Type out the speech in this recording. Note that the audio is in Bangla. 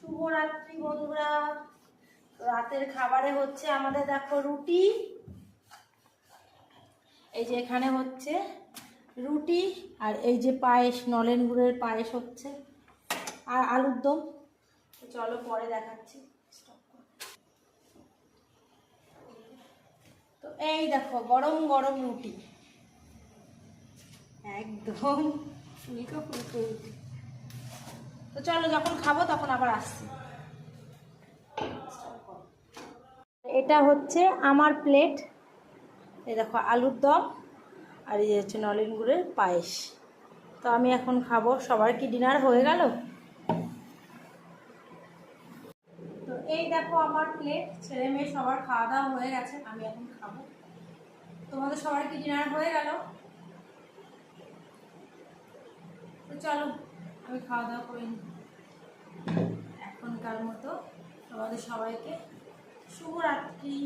শুভরাত্রি বন্ধুরা। রাতের খাবারে হচ্ছে আমাদের দেখো রুটি, এই যে এখানে হচ্ছে রুটি আর এই যে পায়েস, নলেন গুড়ের পায়েস হচ্ছে, আর আলুর দম। চলো পরে দেখাচ্ছি। তো এই দেখো গরম গরম রুটি, একদম ফুলকো ফুলকো রুটি। তো চলো যখন খাবো তখন আবার আসছি। এটা হচ্ছে আমার প্লেট, এই দেখো আলুর দম আর এই হচ্ছে নলেন গুড়ের পায়েস। তো আমি এখন খাবো। সবার কি ডিনার হয়ে গেল? তো এই দেখো আমার প্লেট, ছেলে মেয়ে সবার খাওয়া দাওয়া হয়ে গেছে, আমি এখন খাবো। তোমাদের সবার কি ডিনার হয়ে গেল? তো চলো আমি খাওয়া দাওয়া করে নিই। এখনকার মতো তোমাদের সবাইকে শুভরাত্রি।